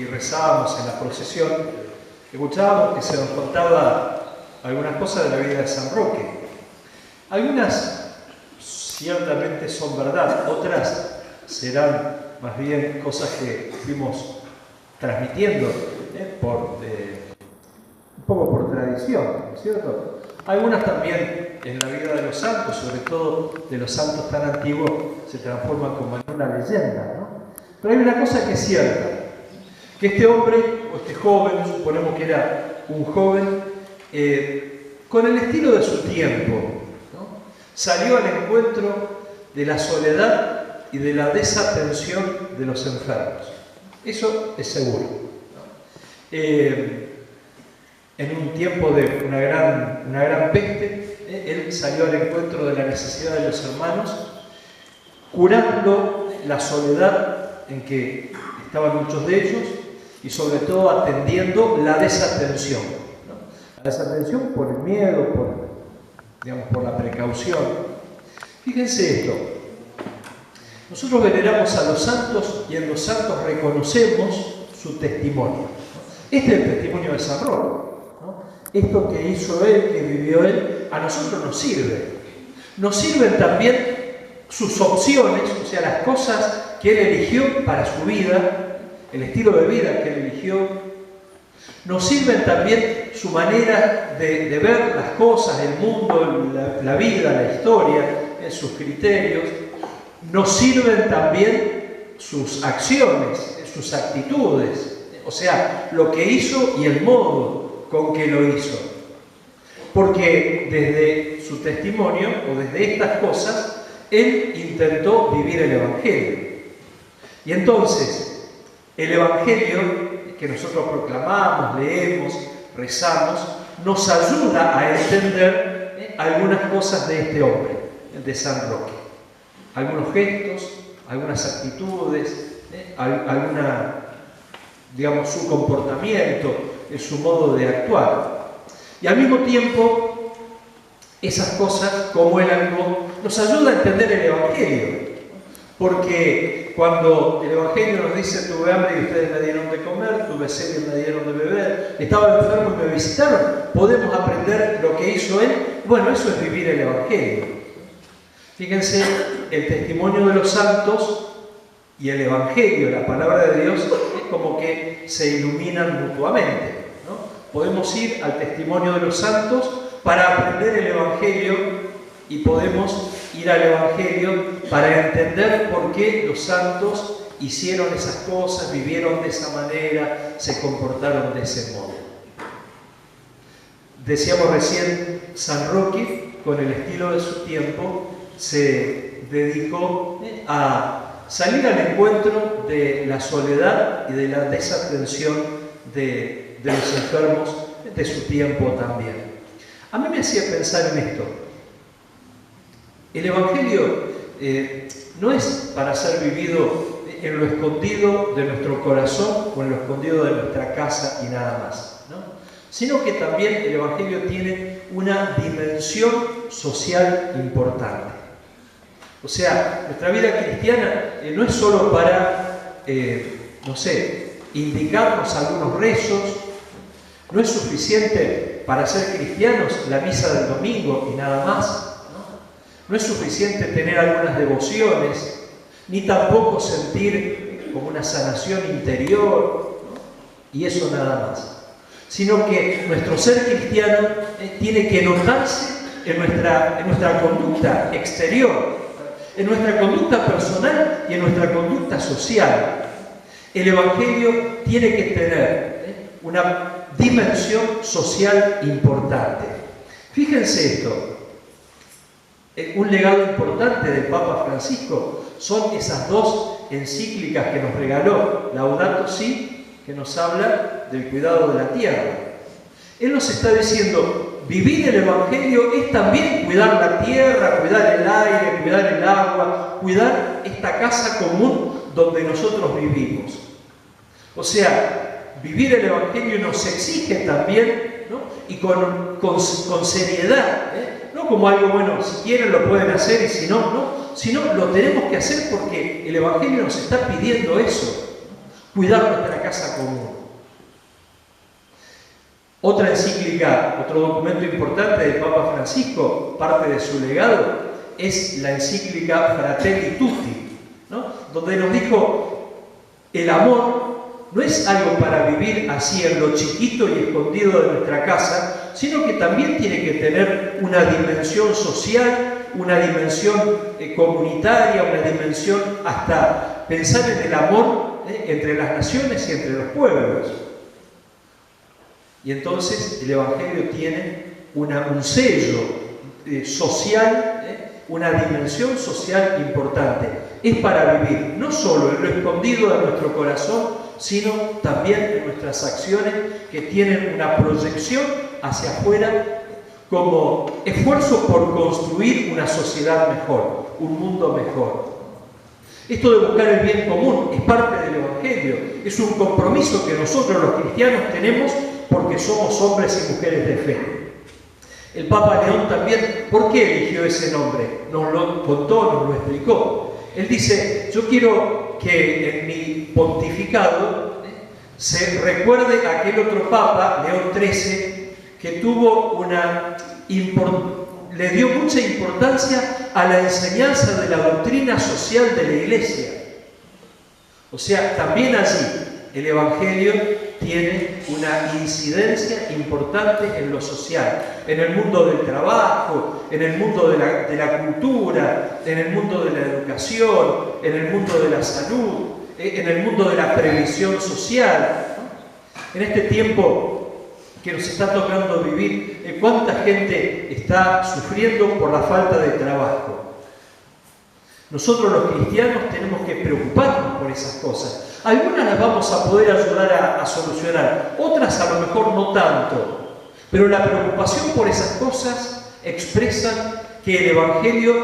y rezábamos en la procesión, escuchábamos que se nos contaba algunas cosas de la vida de San Roque. Algunas ciertamente son verdad, otras serán más bien cosas que fuimos transmitiendo un poco por tradición, ¿no es cierto? Algunas también en la vida de los santos, sobre todo de los santos tan antiguos, se transforman como en una leyenda, ¿no? Pero hay una cosa que es cierta, que este hombre, o este joven, suponemos que era un joven, con el estilo de su tiempo, ¿no? Salió al encuentro de la soledad y de la desatención de los enfermos. Eso es seguro, ¿no? En un tiempo de una gran peste, él salió al encuentro de la necesidad de los hermanos, curando la soledad en que estaban muchos de ellos y sobre todo atendiendo la desatención, ¿no? La desatención por el miedo, por la precaución. Fíjense esto, nosotros veneramos a los santos y en los santos reconocemos su testimonio, ¿no? Este es el testimonio de San Roque, ¿no? Esto que hizo él, que vivió él, a nosotros nos sirve. Nos sirven también sus opciones, o sea, las cosas que él eligió para su vida, el estilo de vida que él eligió. Nos sirven también su manera de ver las cosas, el mundo, la vida, la historia, sus criterios. Nos sirven también sus acciones, sus actitudes, o sea, lo que hizo y el modo con que lo hizo. Porque desde su testimonio, o desde estas cosas, él intentó vivir el Evangelio. Y entonces, el Evangelio que nosotros proclamamos, leemos, rezamos, nos ayuda a entender algunas cosas de este hombre, de San Roque. Algunos gestos, algunas actitudes, su comportamiento, su modo de actuar. Y al mismo tiempo, esas cosas, como él actuó, nos ayuda a entender el Evangelio. Porque cuando el Evangelio nos dice: tuve hambre y ustedes me dieron de comer, tuve sed y me dieron de beber, estaba enfermo y me visitaron, podemos aprender lo que hizo él. Bueno, eso es vivir el Evangelio. Fíjense, el testimonio de los santos y el Evangelio, la palabra de Dios, es como que se iluminan mutuamente, ¿no? Podemos ir al testimonio de los santos para aprender el Evangelio y podemos ir al Evangelio para entender por qué los santos hicieron esas cosas, vivieron de esa manera, se comportaron de ese modo. Decíamos recién, San Roque, con el estilo de su tiempo, se dedicó a salir al encuentro de la soledad y de la desatención de los enfermos de su tiempo también. A mí me hacía pensar en esto. El Evangelio no es para ser vivido en lo escondido de nuestro corazón o en lo escondido de nuestra casa y nada más, ¿no? Sino que también el Evangelio tiene una dimensión social importante. O sea, nuestra vida cristiana no es solo para, indicarnos algunos rezos, no es suficiente para ser cristianos la misa del domingo y nada más, ¿no? No es suficiente tener algunas devociones, ni tampoco sentir como una sanación interior, ¿no? Y eso nada más. Sino que nuestro ser cristiano tiene que notarse en nuestra conducta exterior, en nuestra conducta personal y en nuestra conducta social. El Evangelio tiene que tener una dimensión social importante. Fíjense esto, un legado importante del Papa Francisco son esas dos encíclicas que nos regaló, Laudato Si, que nos habla del cuidado de la tierra. Él nos está diciendo, vivir el Evangelio es también cuidar la tierra, cuidar el aire, cuidar el agua, cuidar esta casa común donde nosotros vivimos. O sea, vivir el Evangelio nos exige también, ¿no? Y con seriedad, no como algo, bueno, si quieren lo pueden hacer y si no, no, sino lo tenemos que hacer porque el Evangelio nos está pidiendo eso. cuidar nuestra casa común. Otra encíclica, otro documento importante del Papa Francisco, parte de su legado, es la encíclica Fratelli Tutti, ¿no? Donde nos dijo, el amor no es algo para vivir así en lo chiquito y escondido de nuestra casa, sino que también tiene que tener una dimensión social, una dimensión comunitaria, una dimensión hasta pensar en el amor entre las naciones y entre los pueblos. Y entonces el Evangelio tiene un sello social, una dimensión social importante. Es para vivir no solo en lo escondido de nuestro corazón, sino también en nuestras acciones que tienen una proyección hacia afuera como esfuerzo por construir una sociedad mejor, un mundo mejor. Esto de buscar el bien común es parte del Evangelio, es un compromiso que nosotros los cristianos tenemos porque somos hombres y mujeres de fe. El Papa León también, ¿por qué eligió ese nombre? Nos lo contó, nos lo explicó. Él dice, yo quiero que en mi pontificado se recuerde a aquel otro Papa, León XIII, que tuvo le dio mucha importancia a la enseñanza de la doctrina social de la Iglesia. O sea, también allí el Evangelio tiene una incidencia importante en lo social, en el mundo del trabajo, en el mundo de la cultura, en el mundo de la educación, en el mundo de la salud, en el mundo de la previsión social. En este tiempo que nos está tocando vivir, ¿cuánta gente está sufriendo por la falta de trabajo? Nosotros los cristianos tenemos que preocuparnos por esas cosas. Algunas las vamos a poder ayudar a solucionar, otras a lo mejor no tanto. Pero la preocupación por esas cosas expresan que el Evangelio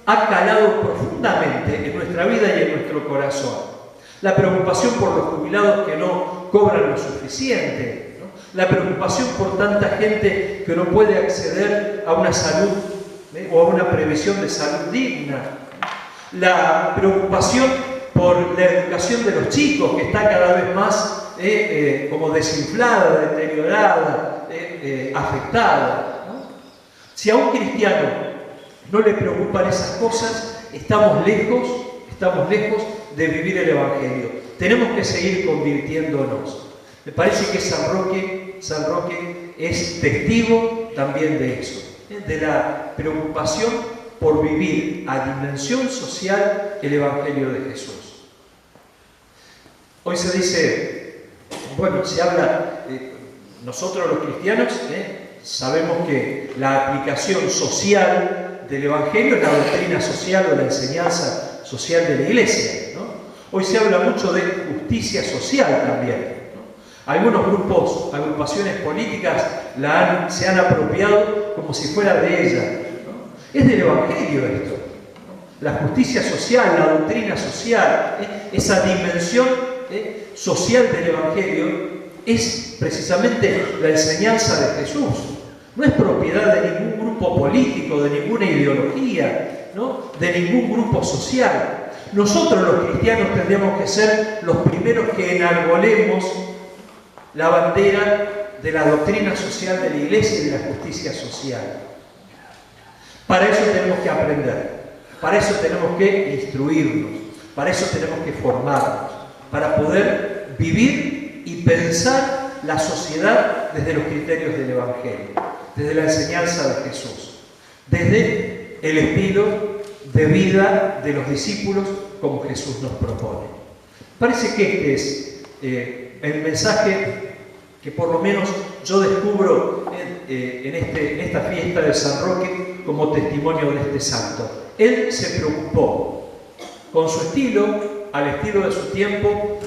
ha calado profundamente en nuestra vida y en nuestro corazón. La preocupación por los jubilados que no cobran lo suficiente, ¿no? La preocupación por tanta gente que no puede acceder a una salud o a una previsión de salud digna. La preocupación por la educación de los chicos, que está cada vez más como desinflada, deteriorada, afectada, ¿no? Si a un cristiano no le preocupan esas cosas, estamos lejos de vivir el Evangelio. Tenemos que seguir convirtiéndonos. Me parece que San Roque es testigo también de eso, de la preocupación por vivir a dimensión social el Evangelio de Jesús. Hoy se dice, bueno, se habla, nosotros los cristianos sabemos que la aplicación social del Evangelio es la doctrina social o la enseñanza social de la Iglesia, ¿no? Hoy se habla mucho de justicia social también, ¿no? Algunos grupos, agrupaciones políticas se han apropiado como si fuera de ella, ¿no? Es del Evangelio esto, ¿no? La justicia social, la doctrina social, esa dimensión social del Evangelio es precisamente la enseñanza de Jesús. No es propiedad de ningún grupo político, de ninguna ideología, ¿no? De ningún grupo social. Nosotros los cristianos tendríamos que ser los primeros que enarbolemos la bandera de la doctrina social de la Iglesia y de la justicia social. Para eso tenemos que aprender, para eso tenemos que instruirnos, para eso tenemos que formarnos, para poder vivir y pensar la sociedad desde los criterios del Evangelio, desde la enseñanza de Jesús, desde el estilo de vida de los discípulos como Jesús nos propone. Parece que este es el mensaje que por lo menos yo descubro en esta fiesta de San Roque como testimonio de este santo. Él se preocupó con su estilo, al estilo de su tiempo,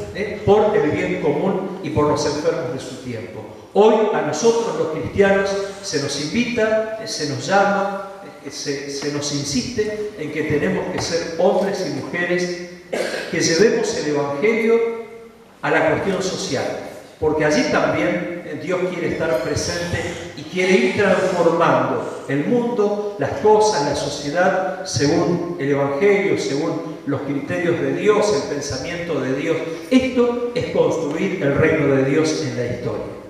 por el bien común y por los enfermos de su tiempo. Hoy a nosotros los cristianos se nos invita, se nos llama, se nos insiste en que tenemos que ser hombres y mujeres que llevemos el Evangelio a la cuestión social, porque allí también Dios quiere estar presente y quiere ir transformando el mundo las cosas, la sociedad, según el Evangelio, según los criterios de Dios, el pensamiento de Dios. Esto es construir el reino de Dios en la historia.